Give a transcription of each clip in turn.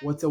What's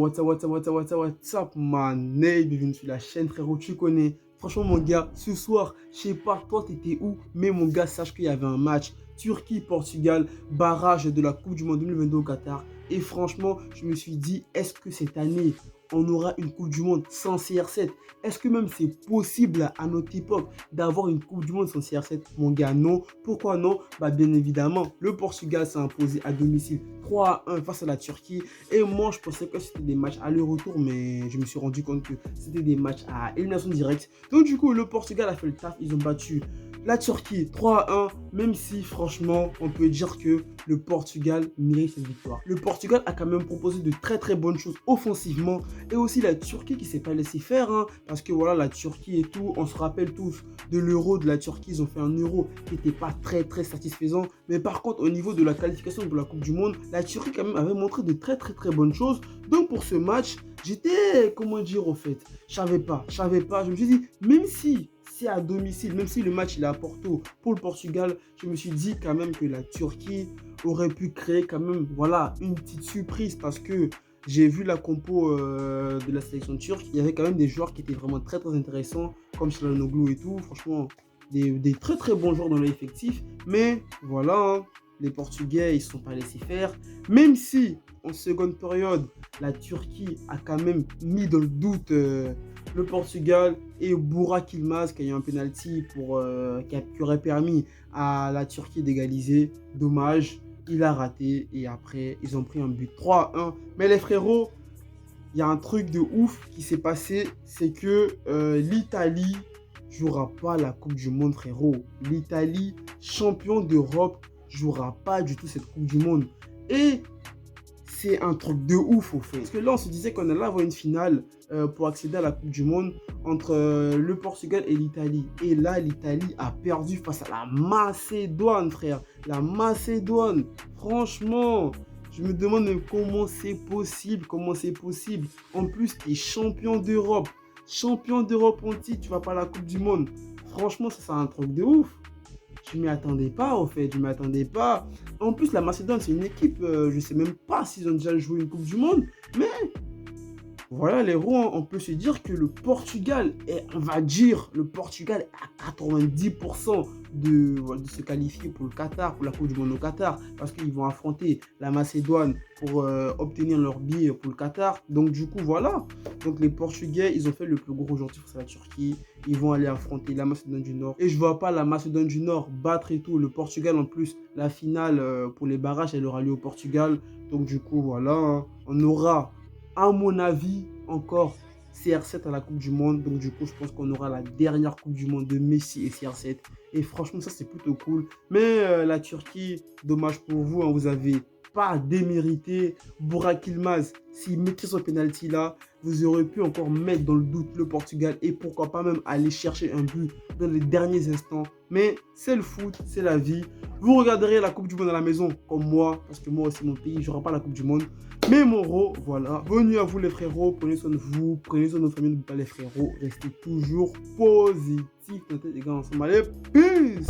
up, man? Hey, bienvenue sur la chaîne, frérot, tu connais. Franchement, mon gars, ce soir, je sais pas, toi, t'étais où? Mais mon gars, sache qu'il y avait un match. Turquie-Portugal, barrage de la Coupe du Monde 2022 au Qatar. Et franchement, je me suis dit, est-ce que cette année, on aura une Coupe du Monde sans CR7? Est-ce que même c'est possible à notre époque d'avoir une Coupe du Monde sans CR7? Mon gars, non. Pourquoi non? Bah, bien évidemment, le Portugal s'est imposé à domicile 3-1 face à la Turquie. Et moi, je pensais que c'était des matchs aller-retour, mais je me suis rendu compte que c'était des matchs à élimination directe. Donc, du coup, le Portugal a fait le taf. Ils ont battu la Turquie 3-1, même si, franchement, on peut dire que le Portugal mérite cette victoire. Le Portugal a quand même proposé de très bonnes choses offensivement. Et aussi la Turquie qui ne s'est pas laissé faire. Parce que voilà, la Turquie et tout, on se rappelle tous de l'euro de la Turquie. Ils ont fait un euro qui n'était pas très satisfaisant. Mais par contre, au niveau de la qualification pour la Coupe du Monde, la Turquie quand même avait montré de très bonnes choses. Donc pour ce match, j'étais, comment dire au fait, je savais pas. Je me suis dit, même si c'est à domicile, même si le match il est à Porto pour le Portugal, je me suis dit quand même que la Turquie aurait pu créer quand même, voilà, une petite surprise parce que j'ai vu la compo de la sélection turque. Il y avait quand même des joueurs qui étaient vraiment très intéressants, comme Çalhanoğlu et tout. Franchement, des très bons joueurs dans l'effectif. Mais voilà, hein, les Portugais, ils ne se sont pas laissés faire. Même si, en seconde période, la Turquie a quand même mis dans le doute le Portugal et Burak Yılmaz qui a eu un penalty qui aurait permis à la Turquie d'égaliser. Dommage, il a raté et après, ils ont pris un but 3-1. Mais les frérots, il y a un truc de ouf qui s'est passé, c'est que l'Italie jouera pas la Coupe du Monde, frérot. L'Italie, champion d'Europe, jouera pas du tout cette Coupe du Monde. Et c'est un truc de ouf, au fait. Parce que là, on se disait qu'on allait avoir une finale pour accéder à la Coupe du Monde entre le Portugal et l'Italie. Et là, l'Italie a perdu face à la Macédoine, frère. La Macédoine, franchement, je me demande même comment c'est possible. En plus, tu es champion d'Europe. Champion d'Europe en titre, tu vas pas à la Coupe du Monde. Franchement, ça, c'est un truc de ouf. Je m'y attendais pas, au fait, je m'y attendais pas. En plus, la Macédoine, c'est une équipe, je sais même pas s'ils ont déjà joué une Coupe du Monde, mais voilà, les héros, on peut se dire que le Portugal est, on va dire, le Portugal est à 90% de se qualifier pour le Qatar, pour la Coupe du Monde au Qatar, parce qu'ils vont affronter la Macédoine pour obtenir leur billet pour le Qatar. Donc du coup, voilà. Donc les Portugais, ils ont fait le plus gros aujourd'hui face à la Turquie. Ils vont aller affronter la Macédoine du Nord. Et je vois pas la Macédoine du Nord battre et tout. Le Portugal, en plus, la finale pour les barrages, elle aura lieu au Portugal. Donc du coup, voilà. Hein. On aura, à mon avis, encore CR7 à la Coupe du Monde. Donc du coup, je pense qu'on aura la dernière Coupe du Monde de Messi et CR7. Et franchement, ça, c'est plutôt cool. Mais la Turquie, dommage pour vous, hein, vous avez pas démérité. Burak Yılmaz, s'il mettait son penalty là, vous aurez pu encore mettre dans le doute le Portugal et pourquoi pas même aller chercher un but dans les derniers instants. Mais c'est le foot, c'est la vie. Vous regarderez la Coupe du Monde à la maison comme moi, parce que moi aussi mon pays, je n'aurai pas la Coupe du Monde. Mais Moro, voilà. Bienvenue à vous les frérots, prenez soin de vous, prenez soin de notre famille, n'oubliez pas les frérots, restez toujours positifs. Les gars, ensemble, allez, peace!